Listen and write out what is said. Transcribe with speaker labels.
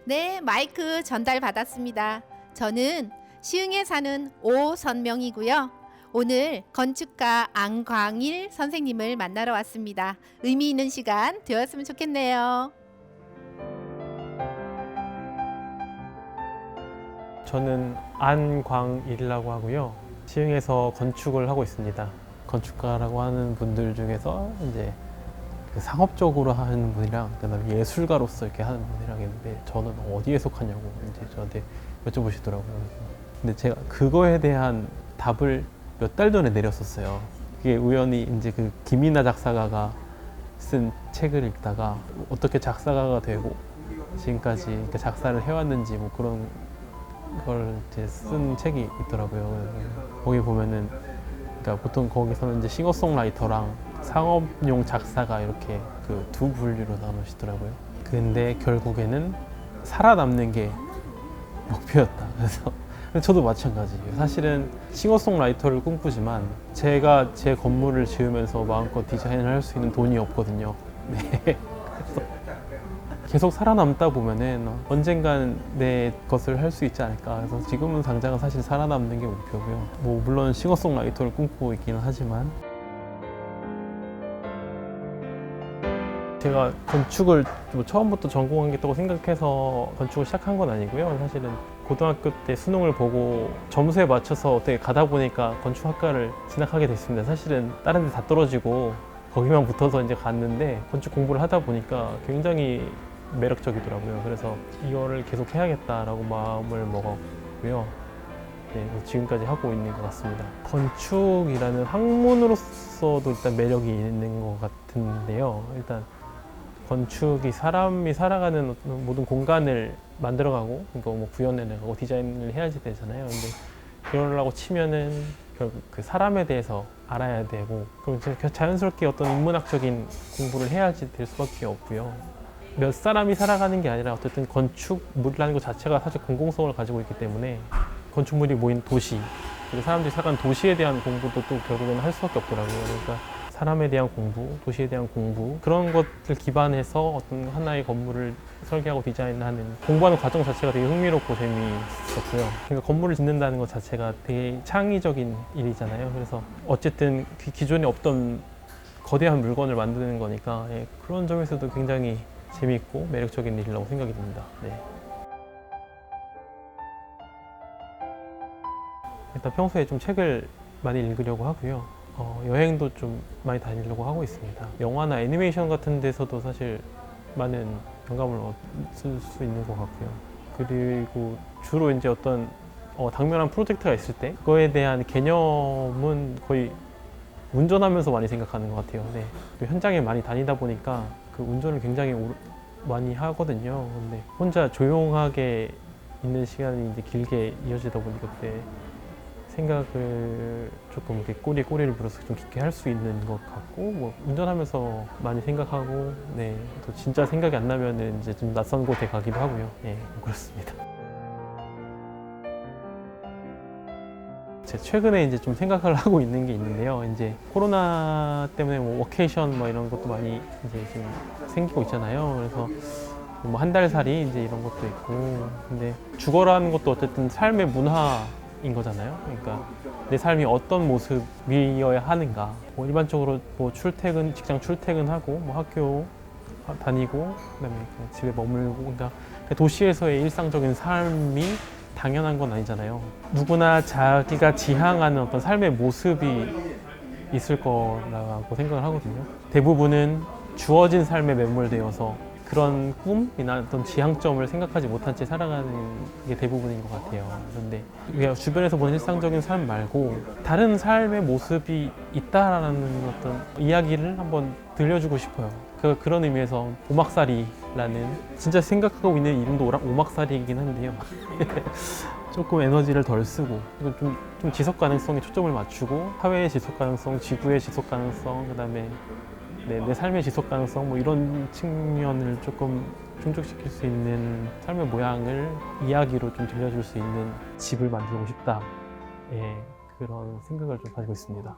Speaker 1: 네, 마이크 전달 받았습니다. 저는 시흥에 사는 오선명이고요. 오늘 건축가 안광일 선생님을 만나러 왔습니다. 의미 있는 시간 되었으면 좋겠네요.
Speaker 2: 저는 안광일이라고 하고요. 시흥에서 건축을 하고 있습니다. 건축가라고 하는 분들 중에서 이제 그 상업적으로 하는 분이랑 그다음에 예술가로서 이렇게 하는 분이랑 있는데 저는 어디에 속하냐고 이제 저한테 여쭤보시더라고요. 근데 제가 그거에 대한 답을 몇 달 전에 내렸었어요. 그게 우연히 이제 그 김이나 작사가가 쓴 책을 읽다가 어떻게 작사가가 되고 지금까지 이렇게 작사를 해왔는지 뭐 그런 걸 이제 쓴 책이 있더라고요. 거기 보면은 그러니까 보통 거기서는 이제 싱어송라이터랑 상업용 작사가 이렇게 그 두 분류로 나누시더라고요. 근데 결국에는 살아남는 게 목표였다. 그래서 저도 마찬가지예요. 사실은 싱어송라이터를 꿈꾸지만 제가 제 건물을 지으면서 마음껏 디자인을 할 수 있는 돈이 없거든요. 네. 그래서 계속 살아남다 보면은 언젠간 내 것을 할 수 있지 않을까. 그래서 지금은 당장은 사실 살아남는 게 목표고요. 뭐 물론 싱어송라이터를 꿈꾸고 있기는 하지만 제가 건축을 뭐 처음부터 전공하겠다고 생각해서 건축을 시작한 건 아니고요. 사실은 고등학교 때 수능을 보고 점수에 맞춰서 어떻게 가다 보니까 건축학과를 진학하게 됐습니다. 사실은 다른 데 다 떨어지고 거기만 붙어서 이제 갔는데 건축 공부를 하다 보니까 굉장히 매력적이더라고요. 그래서 이거를 계속 해야겠다라고 마음을 먹었고요. 네, 지금까지 하고 있는 것 같습니다. 건축이라는 학문으로서도 일단 매력이 있는 것 같은데요. 일단 건축이 사람이 살아가는 모든 공간을 만들어가고, 그러니까 뭐 구현해나가고 디자인을 해야지 되잖아요. 근데 그러려고 치면은 결국 그 사람에 대해서 알아야 되고, 그럼 자연스럽게 어떤 인문학적인 공부를 해야지 될 수밖에 없고요. 몇 사람이 살아가는 게 아니라 어쨌든 건축물이라는 것 자체가 사실 공공성을 가지고 있기 때문에 건축물이 모인 도시, 그리고 사람들이 살아가는 도시에 대한 공부도 또 결국에는 할 수밖에 없더라고요. 그러니까 사람에 대한 공부, 도시에 대한 공부, 그런 것들 기반해서 어떤 하나의 건물을 설계하고 디자인하는 공부하는 과정 자체가 되게 흥미롭고 재미있었고요. 그러니까 건물을 짓는다는 것 자체가 되게 창의적인 일이잖아요. 그래서 어쨌든 기존에 없던 거대한 물건을 만드는 거니까 그런 점에서도 굉장히 재미있고 매력적인 일이라고 생각이 듭니다. 네. 일단 평소에 좀 책을 많이 읽으려고 하고요. 여행도 좀 많이 다니려고 하고 있습니다. 영화나 애니메이션 같은 데서도 사실 많은 영감을 얻을 수 있는 것 같고요. 그리고 주로 이제 어떤 당면한 프로젝트가 있을 때 그거에 대한 개념은 거의 운전하면서 많이 생각하는 것 같아요. 네. 현장에 많이 다니다 보니까 그 운전을 굉장히 많이 하거든요. 근데 혼자 조용하게 있는 시간이 이제 길게 이어지다 보니까 그때 생각을 조금 이렇게 꼬리를 물어서 좀 깊게 할 수 있는 것 같고, 뭐 운전하면서 많이 생각하고, 네, 또 진짜 생각이 안 나면은 이제 좀 낯선 곳에 가기도 하고요. 네, 그렇습니다. 제가 최근에 이제 좀 생각을 하고 있는 게 있는데요. 이제 코로나 때문에 뭐 워케이션 뭐 이런 것도 많이 이제 지금 생기고 있잖아요. 그래서 뭐 한 달 살이 이제 이런 것도 있고, 근데 주거라는 것도 어쨌든 삶의 문화인 거잖아요. 그러니까 내 삶이 어떤 모습이어야 하는가. 뭐 일반적으로 뭐 직장 출퇴근하고, 뭐 학교 다니고, 그다음에 집에 머물고, 그러니까 도시에서의 일상적인 삶이 당연한 건 아니잖아요. 누구나 자기가 지향하는 어떤 삶의 모습이 있을 거라고 생각을 하거든요. 대부분은 주어진 삶에 매몰되어서 그런 꿈이나 어떤 지향점을 생각하지 못한 채 살아가는 게 대부분인 것 같아요. 그런데 우리가 주변에서 보는 일상적인 삶 말고 다른 삶의 모습이 있다라는 어떤 이야기를 한번 들려주고 싶어요. 그런 의미에서 오막살이라는 진짜 생각하고 있는 이름도 오막살이이긴 한데요. 조금 에너지를 덜 쓰고 좀 지속 가능성에 초점을 맞추고 사회의 지속 가능성, 지구의 지속 가능성, 그다음에 내 삶의 지속 가능성 뭐 이런 측면을 조금 충족시킬 수 있는 삶의 모양을 이야기로 좀 들려줄 수 있는 집을 만들고 싶다. 예, 그런 생각을 좀 가지고 있습니다.